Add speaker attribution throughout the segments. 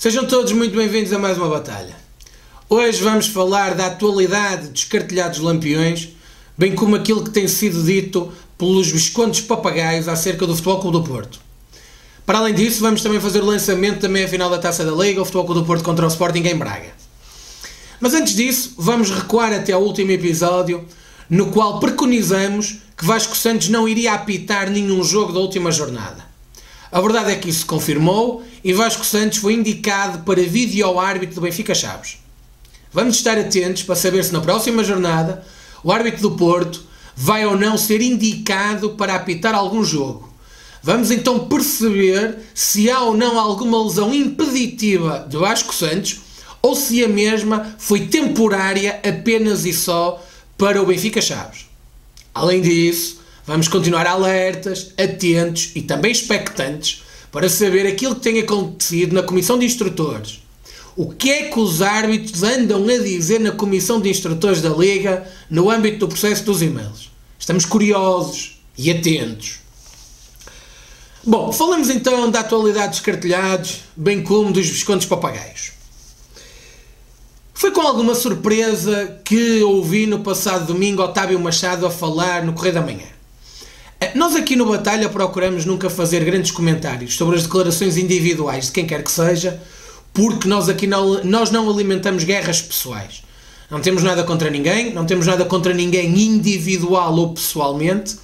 Speaker 1: Sejam todos muito bem-vindos a mais uma batalha. Hoje vamos falar da atualidade dos cartilhados lampiões, bem como aquilo que tem sido dito pelos viscondes papagaios acerca do Futebol Clube do Porto. Para além disso, vamos também fazer o lançamento da meia-final da Taça da Liga, o Futebol Clube do Porto contra o Sporting em Braga. Mas antes disso, vamos recuar até ao último episódio, no qual preconizamos que Vasco Santos não iria apitar nenhum jogo da última jornada. A verdade é que isso se confirmou e Vasco Santos foi indicado para vídeo-árbitro do Benfica Chaves. Vamos estar atentos para saber se na próxima jornada o árbitro do Porto vai ou não ser indicado para apitar algum jogo. Vamos então perceber se há ou não alguma lesão impeditiva de Vasco Santos ou se a mesma foi temporária apenas e só para o Benfica Chaves. Além disso, vamos continuar alertas, atentos e também expectantes para saber aquilo que tem acontecido na Comissão de Instrutores. O que é que os árbitros andam a dizer na Comissão de Instrutores da Liga no âmbito do processo dos e-mails? Estamos curiosos e atentos. Bom, falamos então da atualidade dos cartilhados, bem como dos viscondes papagaios. Foi com alguma surpresa que ouvi no passado domingo Otávio Machado a falar no Correio da Manhã. Nós aqui no Batalha procuramos nunca fazer grandes comentários sobre as declarações individuais de quem quer que seja, porque nós aqui não alimentamos guerras pessoais. Não temos nada contra ninguém, não temos nada contra ninguém individual ou pessoalmente,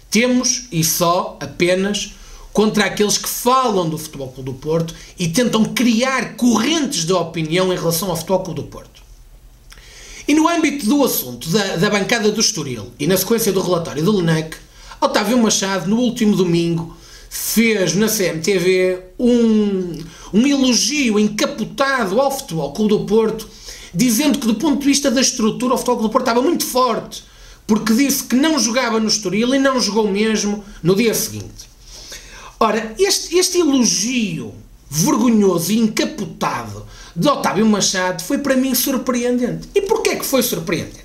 Speaker 1: temos e só apenas contra aqueles que falam do Futebol Clube do Porto e tentam criar correntes de opinião em relação ao Futebol Clube do Porto. E no âmbito do assunto da bancada do Estoril e na sequência do relatório do LNEC, Otávio Machado, no último domingo, fez na CMTV um elogio encapotado ao Futebol Clube do Porto, dizendo que do ponto de vista da estrutura o Futebol Clube do Porto estava muito forte, porque disse que não jogava no Estoril e não jogou mesmo no dia seguinte. Ora, este elogio vergonhoso e encapotado de Otávio Machado foi para mim surpreendente. E porquê que foi surpreendente?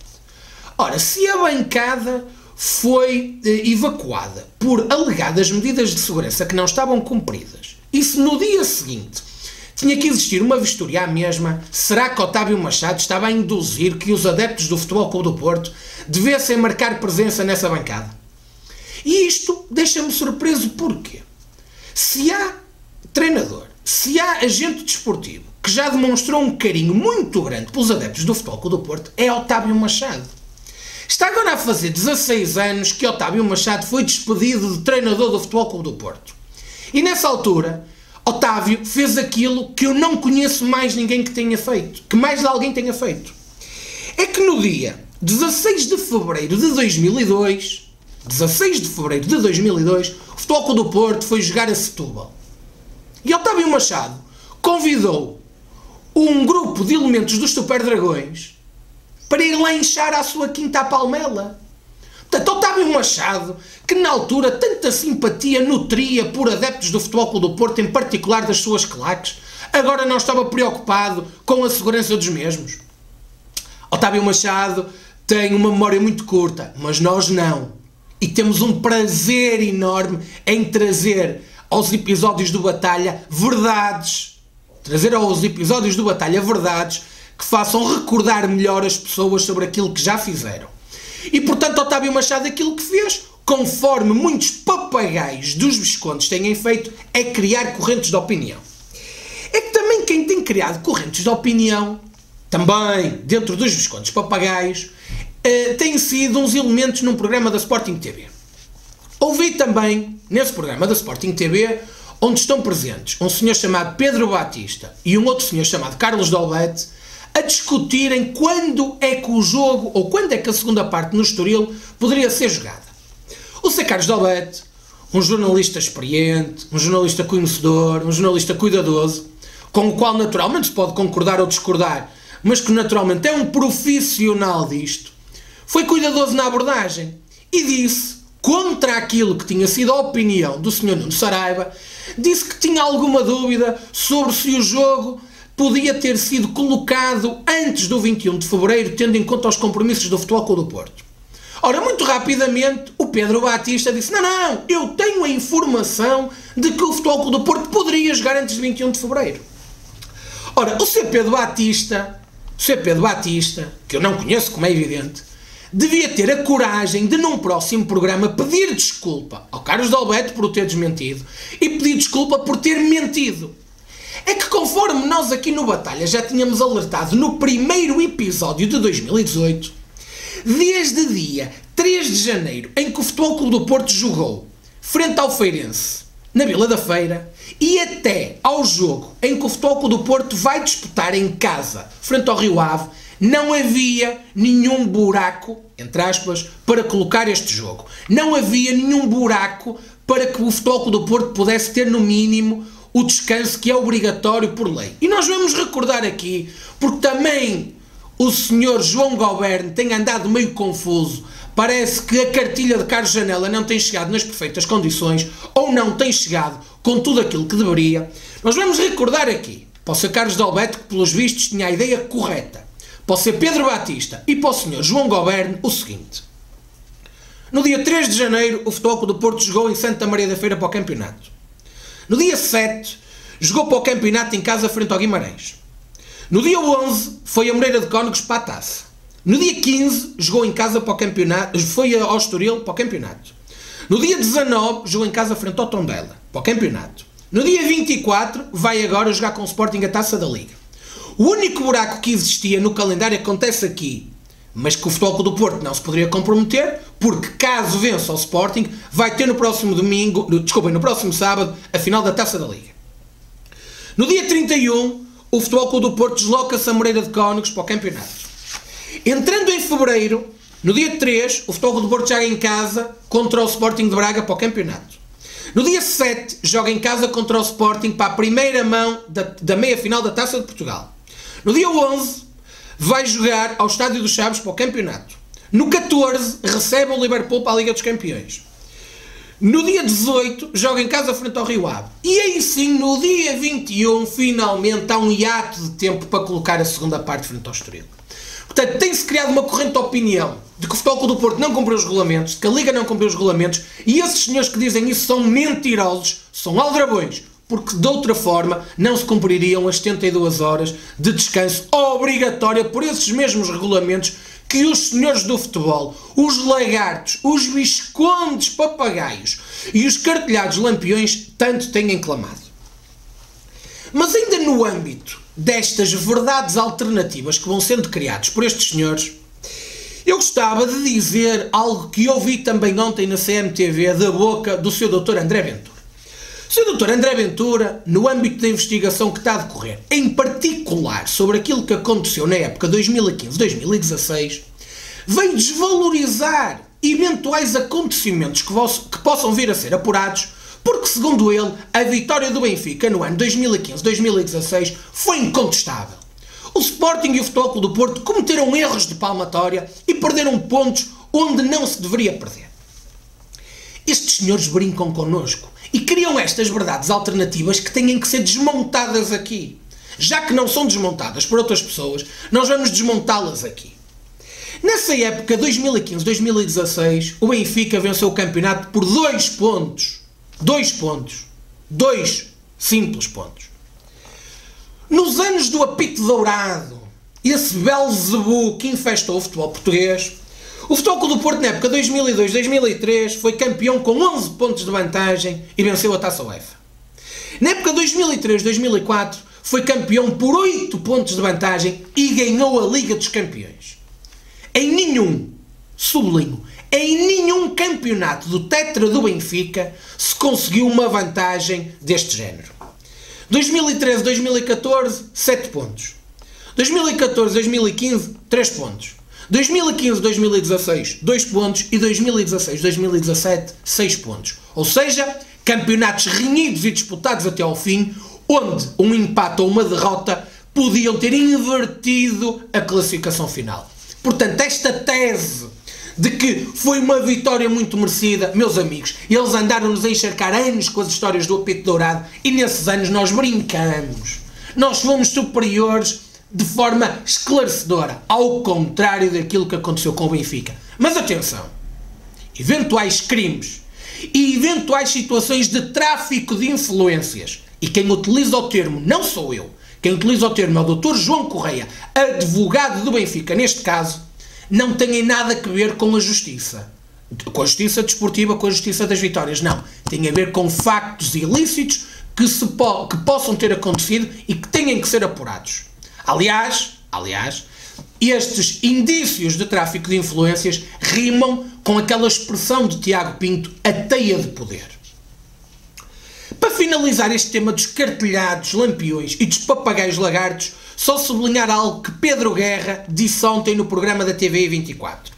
Speaker 1: Ora, se a bancada foi evacuada por alegadas medidas de segurança que não estavam cumpridas, e se no dia seguinte tinha que existir uma vistoria à mesma, será que Otávio Machado estava a induzir que os adeptos do Futebol Clube do Porto devessem marcar presença nessa bancada? E isto deixa-me surpreso porque se há treinador, se há agente desportivo que já demonstrou um carinho muito grande pelos adeptos do Futebol Clube do Porto, é Otávio Machado. Está agora a fazer 16 anos que Otávio Machado foi despedido de treinador do Futebol Clube do Porto. E nessa altura, Otávio fez aquilo que eu não conheço mais ninguém que tenha feito, que mais de alguém tenha feito. É que no dia 16 de fevereiro de 2002, o Futebol Clube do Porto foi jogar a Setúbal. E Otávio Machado convidou um grupo de elementos dos Super Dragões para ir lá inchar à sua quinta à Palmela. Portanto, Otávio Machado, que na altura tanta simpatia nutria por adeptos do Futebol Clube do Porto, em particular das suas claques, agora não estava preocupado com a segurança dos mesmos. Otávio Machado tem uma memória muito curta, mas nós não. E temos um prazer enorme em trazer aos episódios do Batalha verdades. Que façam recordar melhor as pessoas sobre aquilo que já fizeram. E portanto Otávio Machado aquilo que fez, conforme muitos papagaios dos viscondes têm feito, é criar correntes de opinião. É que também quem tem criado correntes de opinião, também dentro dos viscondes papagaios, têm sido uns elementos num programa da Sporting TV. Ouvi também, nesse programa da Sporting TV, onde estão presentes um senhor chamado Pedro Batista e um outro senhor chamado Carlos Dolbete, a discutirem quando é que o jogo, ou quando é que a segunda parte no Estoril poderia ser jogada. O Sr. Carlos Dolbete, um jornalista experiente, um jornalista conhecedor, um jornalista cuidadoso, com o qual naturalmente se pode concordar ou discordar, mas que naturalmente é um profissional disto, foi cuidadoso na abordagem e disse, contra aquilo que tinha sido a opinião do Sr. Nuno Saraiva, disse que tinha alguma dúvida sobre se o jogo podia ter sido colocado antes do 21 de fevereiro, tendo em conta os compromissos do Futebol Clube do Porto. Ora, muito rapidamente, o Pedro Batista disse, não, eu tenho a informação de que o Futebol Clube do Porto poderia jogar antes de 21 de fevereiro. Ora, o CP de Batista, que eu não conheço, como é evidente, devia ter a coragem de, num próximo programa, pedir desculpa ao Carlos Dalberto por o ter desmentido e pedir desculpa por ter mentido. É que, conforme nós aqui no Batalha já tínhamos alertado no primeiro episódio de 2018, desde dia 3 de janeiro, em que o Futebol Clube do Porto jogou frente ao Feirense, na Vila da Feira, e até ao jogo em que o Futebol Clube do Porto vai disputar em casa, frente ao Rio Ave, não havia nenhum buraco, entre aspas, para colocar este jogo. Não havia nenhum buraco para que o Futebol Clube do Porto pudesse ter, no mínimo, o descanso que é obrigatório por lei. E nós vamos recordar aqui, porque também o senhor João Galverne tem andado meio confuso. Parece que a cartilha de Carlos Janela não tem chegado nas perfeitas condições, ou não tem chegado com tudo aquilo que deveria. Nós vamos recordar aqui, para o Sr. Carlos Dalberto, que pelos vistos tinha a ideia correta, para o Sr. Pedro Batista e para o Sr. João Galverne, o seguinte. No dia 3 de janeiro, o Futebol Clube do Porto jogou em Santa Maria da Feira para o campeonato. No dia 7, jogou para o campeonato em casa frente ao Guimarães. No dia 11, foi a Moreira de Cónegos para a taça. No dia 15, jogou em casa para o campeonato, foi ao Estoril para o campeonato. No dia 19, jogou em casa frente ao Tondela, para o campeonato. No dia 24, vai agora jogar com o Sporting a Taça da Liga. O único buraco que existia no calendário acontece aqui, mas que o Futebol Clube do Porto não se poderia comprometer, porque caso vença o Sporting, vai ter no próximo sábado, a final da Taça da Liga. No dia 31, o Futebol Clube do Porto desloca-se a Moreira de Cónegos para o campeonato. Entrando em fevereiro, no dia 3, o Futebol Clube do Porto joga em casa contra o Sporting de Braga para o campeonato. No dia 7, joga em casa contra o Sporting para a primeira mão da meia-final da Taça de Portugal. No dia 11, vai jogar ao Estádio dos Chaves para o campeonato. No 14, recebe o Liverpool para a Liga dos Campeões. No dia 18, joga em casa frente ao Rio Ave. E aí sim, no dia 21, finalmente há um hiato de tempo para colocar a segunda parte frente ao Estoril. Portanto, tem-se criado uma corrente de opinião de que o Futebol Clube do Porto não cumpriu os regulamentos, de que a Liga não cumpriu os regulamentos, e esses senhores que dizem isso são mentirosos, são aldrabões, porque de outra forma não se cumpririam as 72 horas de descanso obrigatória por esses mesmos regulamentos que os senhores do futebol, os lagartos, os viscondes papagaios e os cartilhados lampiões tanto têm clamado. Mas ainda no âmbito destas verdades alternativas que vão sendo criadas por estes senhores, eu gostava de dizer algo que ouvi também ontem na CMTV da boca do Sr. Dr. André Ventura. O Sr. Dr. André Ventura, no âmbito da investigação que está a decorrer, em particular sobre aquilo que aconteceu na época 2015-2016, veio desvalorizar eventuais acontecimentos que possam vir a ser apurados, porque, segundo ele, a vitória do Benfica no ano 2015-2016 foi incontestável. O Sporting e o Futebol Clube do Porto cometeram erros de palmatória e perderam pontos onde não se deveria perder. Estes senhores brincam connosco e criam estas verdades alternativas que têm que ser desmontadas aqui. Já que não são desmontadas por outras pessoas, nós vamos desmontá-las aqui. Nessa época, 2015-2016, o Benfica venceu o campeonato por 2 pontos. 2 pontos. 2 simples pontos. Nos anos do apito dourado, esse Belzebu que infestou o futebol português, o Futebol Clube do Porto, na época 2002-2003, foi campeão com 11 pontos de vantagem e venceu a Taça UEFA. Na época 2003-2004, foi campeão por 8 pontos de vantagem e ganhou a Liga dos Campeões. Em nenhum, sublinho, em nenhum campeonato do Tetra do Benfica se conseguiu uma vantagem deste género. 2013-2014, 7 pontos. 2014-2015, 3 pontos. 2015-2016, 2 pontos. E 2016-2017, 6 pontos. Ou seja, campeonatos renhidos e disputados até ao fim, onde um empate ou uma derrota podiam ter invertido a classificação final. Portanto, esta tese de que foi uma vitória muito merecida, meus amigos, eles andaram-nos a encharcar anos com as histórias do apito dourado e nesses anos nós brincamos. Nós fomos superiores de forma esclarecedora, ao contrário daquilo que aconteceu com o Benfica. Mas atenção, eventuais crimes e eventuais situações de tráfico de influências, e quem utiliza o termo não sou eu, quem utiliza o termo é o Dr. João Correia, advogado do Benfica, neste caso, não tem nada a ver com a justiça. Com a justiça desportiva, com a justiça das vitórias. Não. Tem a ver com factos ilícitos que possam ter acontecido e que tenham que ser apurados. Aliás, estes indícios de tráfico de influências rimam com aquela expressão de Tiago Pinto, a teia de poder. Para finalizar este tema dos cartelhados, lampiões e dos papagaios lagartos, só sublinhar algo que Pedro Guerra disse ontem no programa da TVI 24.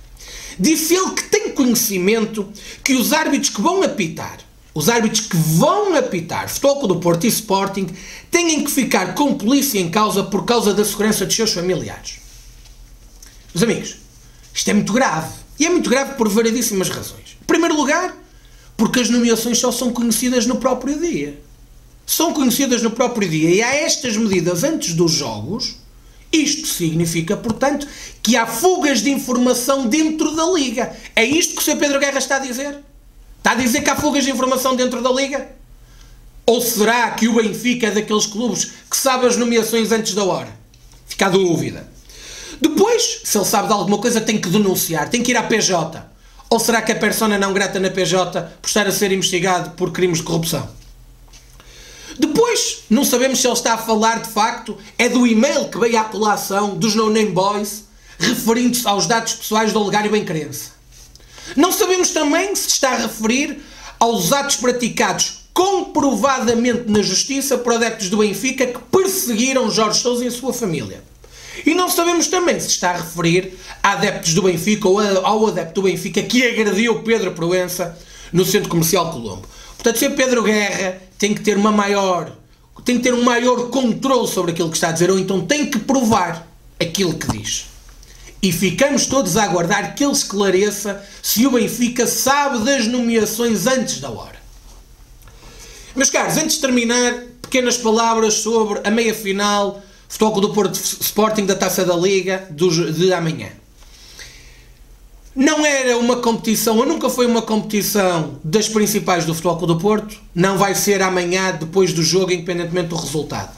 Speaker 1: Disse ele que tem conhecimento que os árbitros que vão apitar Futebol Clube do Porto e Sporting têm que ficar com polícia em causa por causa da segurança dos seus familiares. Meus amigos, isto é muito grave. E é muito grave por variedíssimas razões. Em primeiro lugar, porque as nomeações só são conhecidas no próprio dia. E há estas medidas antes dos jogos. Isto significa, portanto, que há fugas de informação dentro da Liga. É isto que o Sr. Pedro Guerra está a dizer? Está a dizer que há fugas de informação dentro da Liga? Ou será que o Benfica é daqueles clubes que sabe as nomeações antes da hora? Fica a dúvida. Depois, se ele sabe de alguma coisa, tem que denunciar, tem que ir à PJ. Ou será que a persona não grata na PJ por estar a ser investigado por crimes de corrupção? Depois, não sabemos se ele está a falar de facto, é do e-mail que veio à colação dos No Name Boys, referindo-se aos dados pessoais do Olegário Benquerense. Não sabemos também se está a referir aos atos praticados comprovadamente na Justiça por adeptos do Benfica que perseguiram Jorge Sousa e a sua família. E não sabemos também se está a referir a adeptos do Benfica ou ao adepto do Benfica que agrediu Pedro Proença no Centro Comercial Colombo. Portanto, se Pedro Guerra tem que ter um maior controle sobre aquilo que está a dizer, ou então tem que provar aquilo que diz. E ficamos todos a aguardar que ele esclareça se o Benfica sabe das nomeações antes da hora. Meus caros, antes de terminar, pequenas palavras sobre a meia-final Futebol Clube do Porto Sporting da Taça da Liga de amanhã. Não era uma competição, ou nunca foi uma competição das principais do Futebol Clube do Porto. Não vai ser amanhã, depois do jogo, independentemente do resultado.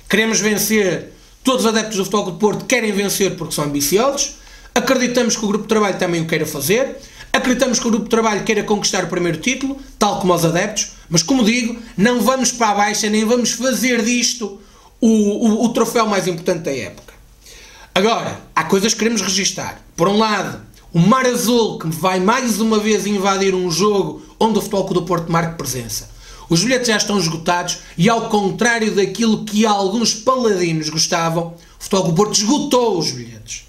Speaker 1: Queremos vencer. Todos os adeptos do Futebol Clube do Porto querem vencer porque são ambiciosos. Acreditamos que o grupo de trabalho também o queira fazer. Acreditamos que o grupo de trabalho queira conquistar o primeiro título, tal como os adeptos. Mas, como digo, não vamos para a baixa, nem vamos fazer disto o troféu mais importante da época. Agora, há coisas que queremos registar. Por um lado, o Mar Azul, que vai mais uma vez invadir um jogo onde o Futebol Clube do Porto marca presença. Os bilhetes já estão esgotados e, ao contrário daquilo que alguns paladinos gostavam, o Futebol Clube do Porto esgotou os bilhetes.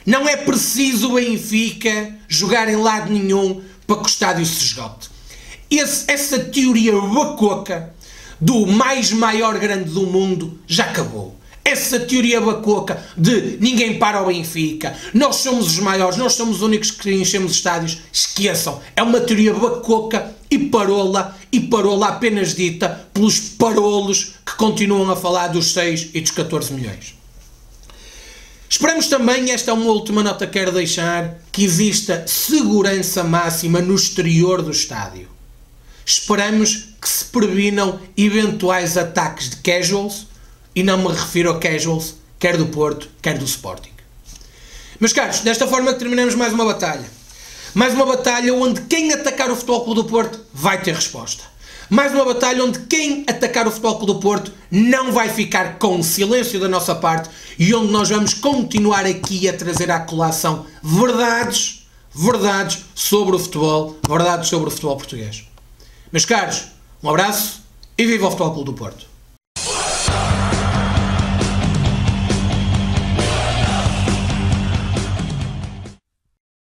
Speaker 1: Não é preciso o Benfica jogar em lado nenhum para que o estádio se esgote. Essa teoria bacoca do mais maior grande do mundo já acabou. Essa teoria bacoca de ninguém para o Benfica, nós somos os maiores, nós somos os únicos que enchemos estádios, esqueçam. É uma teoria bacoca e parola apenas dita pelos parolos que continuam a falar dos 6 e dos 14 milhões. Esperamos também, esta é uma última nota que quero deixar, que exista segurança máxima no exterior do estádio. Esperamos que se previnam eventuais ataques de casuals, e não me refiro a casuals, quer do Porto, quer do Sporting. Meus caros, desta forma que terminamos mais uma batalha. Mais uma batalha onde quem atacar o Futebol Clube do Porto vai ter resposta. Mais uma batalha onde quem atacar o Futebol Clube do Porto não vai ficar com silêncio da nossa parte e onde nós vamos continuar aqui a trazer à colação verdades sobre o futebol, verdades sobre o futebol português. Meus caros, um abraço e viva o Futebol Clube do Porto.